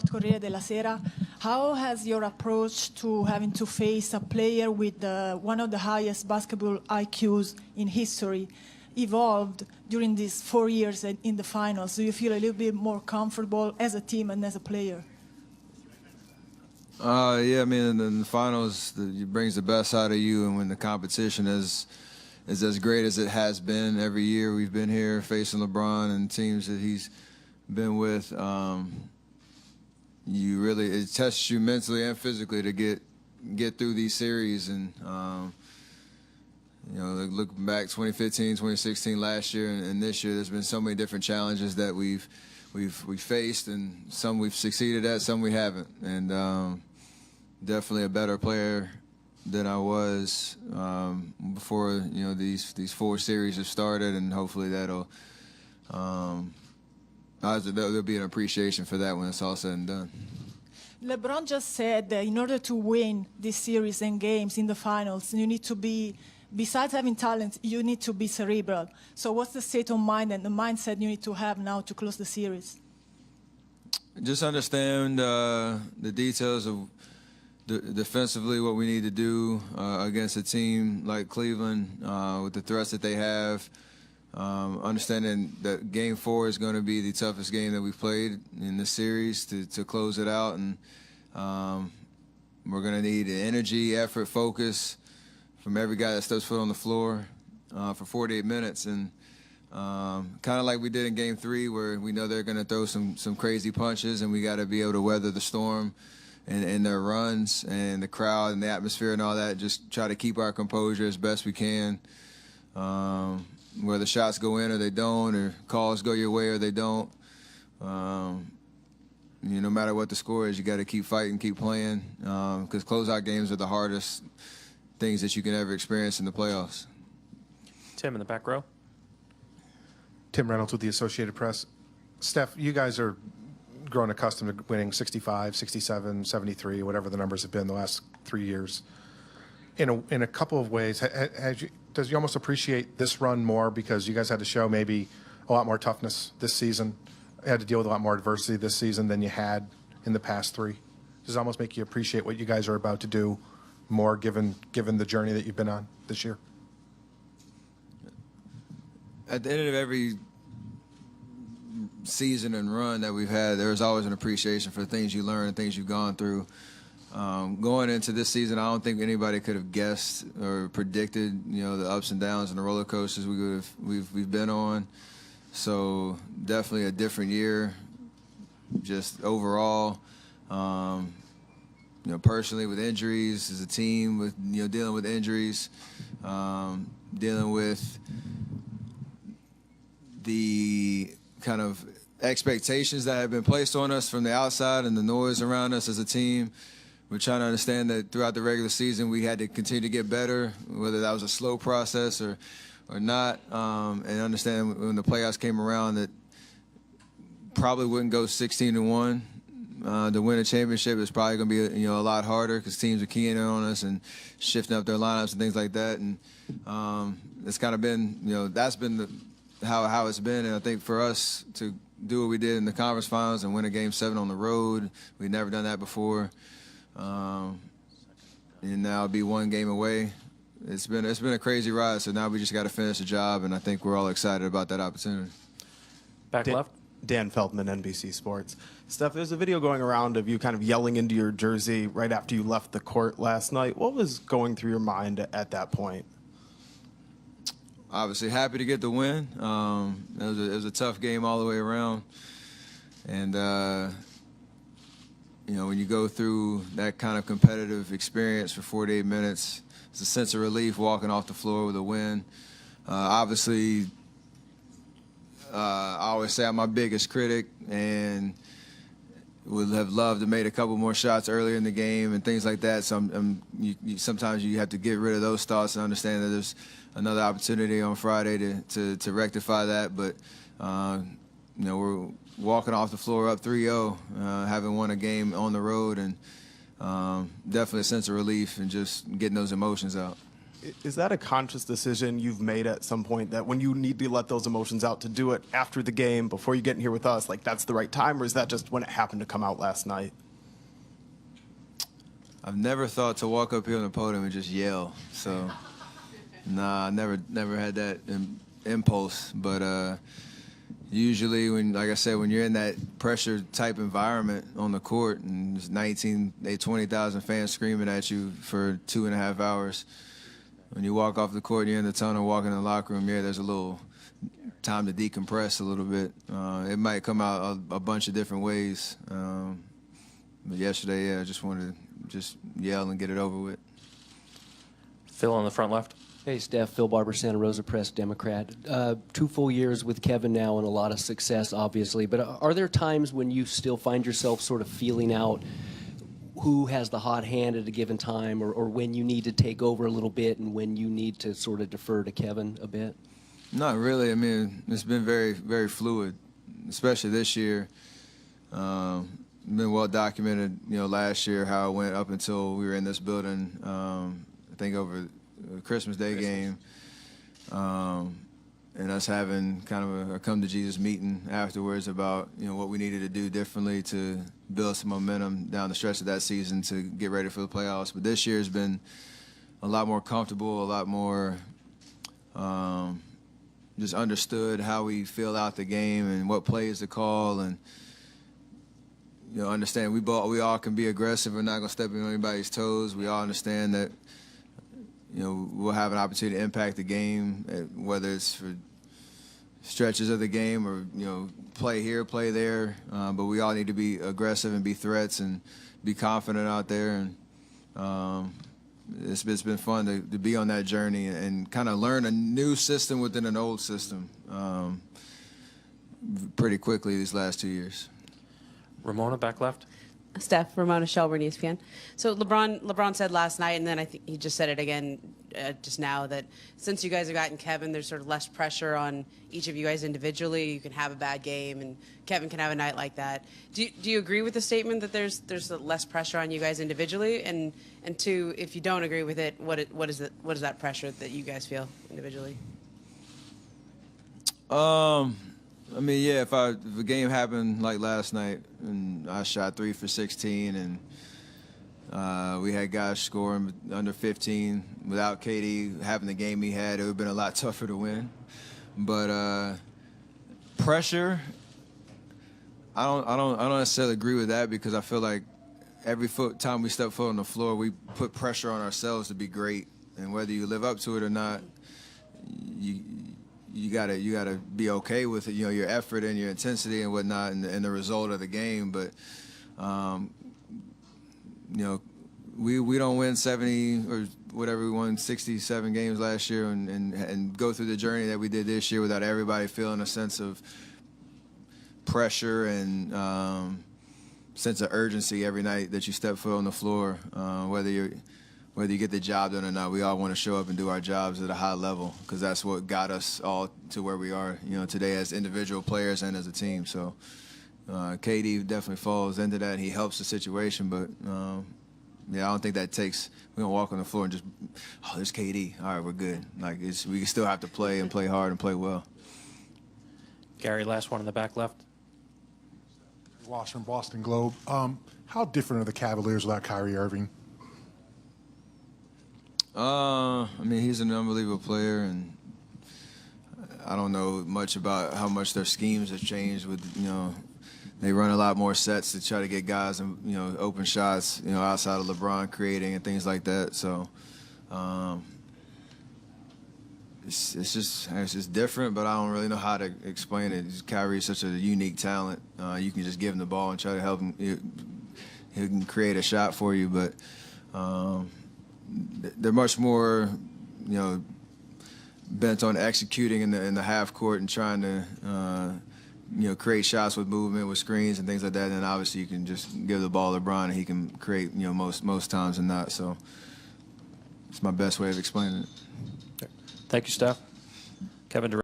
Corriere della Sera. How has your approach to having to face a player with one of the highest basketball IQs in history evolved during these 4 years in the finals? Do you feel a little bit more comfortable as a team and as a player? Yeah, I mean, in the finals, it brings the best out of you, and when the competition is as great as it has been every year we've been here facing LeBron and teams that he's been with, it tests you mentally and physically to get through these series. And looking back 2015, 2016 last year and this year, there's been so many different challenges that we've faced, and some we've succeeded at, some we haven't. And definitely a better player than I was before these 4 series have started, and hopefully there'll be an appreciation for that when it's all said and done. LeBron just said that in order to win this series and games in the finals, you need to be, besides having talent, you need to be cerebral. So what's the state of mind and the mindset you need to have now to close the series? Just understand the details of defensively what we need to do against a team like Cleveland with the threats that they have. Understanding that Game 4 is going to be the toughest game that we've played in this series to close it out, and we're going to need energy, effort, focus from every guy that steps foot on the floor for 48 minutes, and kind of like we did in Game 3, where we know they're going to throw some crazy punches, and we got to be able to weather the storm and their runs and the crowd and the atmosphere and all that. Just try to keep our composure as best we can. Whether shots go in or they don't, or calls go your way or they don't, no matter what the score is, you got to keep fighting, keep playing, because closeout games are the hardest things that you can ever experience in the playoffs. Tim in the back row. Tim Reynolds with the Associated Press. Steph, you guys are grown accustomed to winning 65, 67, 73, whatever the numbers have been the last 3 years. In a couple of ways, does you almost appreciate this run more because you guys had to show maybe a lot more toughness this season, had to deal with a lot more adversity this season than you had in the past 3? Does it almost make you appreciate what you guys are about to do more, given the journey that you've been on this year? At the end of every season and run that we've had, there's always an appreciation for things you learn and things you've gone through. Going into this season, I don't think anybody could have guessed or predicted, the ups and downs and the roller coasters we've been on. So definitely a different year, just overall. Personally with injuries, as a team with dealing with injuries, dealing with the kind of expectations that have been placed on us from the outside and the noise around us as a team. We're trying to understand that throughout the regular season we had to continue to get better, whether that was a slow process or not, and understand when the playoffs came around that probably wouldn't go 16-1 to win a championship. It's probably going to be a lot harder because teams are keying in on us and shifting up their lineups and things like that. And it's kind of been that's been how it's been. And I think for us to do what we did in the conference finals and win a Game 7 on the road, we've never done that before. And now be 1 game away. It's been a crazy ride. So now we just got to finish the job, and I think we're all excited about that opportunity. Back left. Dan Feldman, NBC Sports. Steph, there's a video going around of you kind of yelling into your jersey right after you left the court last night. What was going through your mind at that point? Obviously happy to get the win. It was a tough game all the way around, and when you go through that kind of competitive experience for 48 minutes, it's a sense of relief walking off the floor with a win. Obviously, I always say I'm my biggest critic and would have loved to make a couple more shots earlier in the game and things like that. So sometimes you have to get rid of those thoughts and understand that there's another opportunity on Friday to rectify that. But we're walking off the floor up 3-0, having won a game on the road, and definitely a sense of relief and just getting those emotions out. Is that a conscious decision you've made at some point, that when you need to let those emotions out, to do it after the game, before you get in here with us, like that's the right time, or is that just when it happened to come out last night? I've never thought to walk up here on the podium and just yell. So, nah, I never had that impulse. But usually, like I said, when you're in that pressure type environment on the court, and there's 20,000 fans screaming at you for 2.5 hours, when you walk off the court, you're in the tunnel, walking in the locker room, there's a little time to decompress a little bit. It might come out a bunch of different ways. But yesterday, I just wanted to just yell and get it over with. Phil on the front left. Hey, Steph. Phil Barber, Santa Rosa Press, Democrat. 2 full years with Kevin now and a lot of success, obviously. But are there times when you still find yourself sort of feeling out who has the hot hand at a given time, or when you need to take over a little bit and when you need to sort of defer to Kevin a bit? Not really. I mean, it's been very, very fluid, especially this year. Been well documented, last year how it went up until we were in this building, I think over the Christmas Day game, and us having kind of a come to Jesus meeting afterwards about, what we needed to do differently to build some momentum down the stretch of that season to get ready for the playoffs. But this year has been a lot more comfortable, a lot more just understood how we feel out the game and what plays to call, and understand we all can be aggressive. We're not going to step on anybody's toes. We all understand that, we'll have an opportunity to impact the game, whether it's for stretches of the game or, play here, play there. But we all need to be aggressive and be threats and be confident out there. And it's been fun to be on that journey and kind of learn a new system within an old system pretty quickly these last 2 years. Ramona back left. Steph, Ramona Shelburne, ESPN. So LeBron said last night, and then I think he just said it again just now, that since you guys have gotten Kevin, there's sort of less pressure on each of you guys individually. You can have a bad game, and Kevin can have a night like that. Do you agree with the statement that there's less pressure on you guys individually? And two, if you don't agree with it, what is that pressure that you guys feel individually? I mean, yeah, if a game happened like last night and I shot 3 for 16 and we had guys scoring under 15 without KD having the game he had, it would have been a lot tougher to win. But pressure, I don't necessarily agree with that, because I feel like every time we step foot on the floor, we put pressure on ourselves to be great, and whether you live up to it or not, you gotta be okay with it, your effort and your intensity and whatnot, and the result of the game. But we don't win 70 or whatever, we won 67 games last year, and go through the journey that we did this year without everybody feeling a sense of pressure and sense of urgency every night that you step foot on the floor, whether you get the job done or not. We all want to show up and do our jobs at a high level, because that's what got us all to where we are, today as individual players and as a team. So KD definitely falls into that. He helps the situation, but I don't think that takes. We don't walk on the floor and just, there's KD. All right, we're good. We still have to play and play hard and play well. Gary, last one in the back left. Washington, Boston Globe. How different are the Cavaliers without Kyrie Irving? I mean, he's an unbelievable player, and I don't know much about how much their schemes have changed. They run a lot more sets to try to get guys and open shots, outside of LeBron creating and things like that. So it's just different, but I don't really know how to explain it. Kyrie's such a unique talent. You can just give him the ball and try to help him. He can create a shot for you, but they're much more, bent on executing in the half court and trying to, create shots with movement, with screens and things like that. And obviously, you can just give the ball to LeBron and he can create, most times than not. So it's my best way of explaining it. Thank you, Steph. Kevin.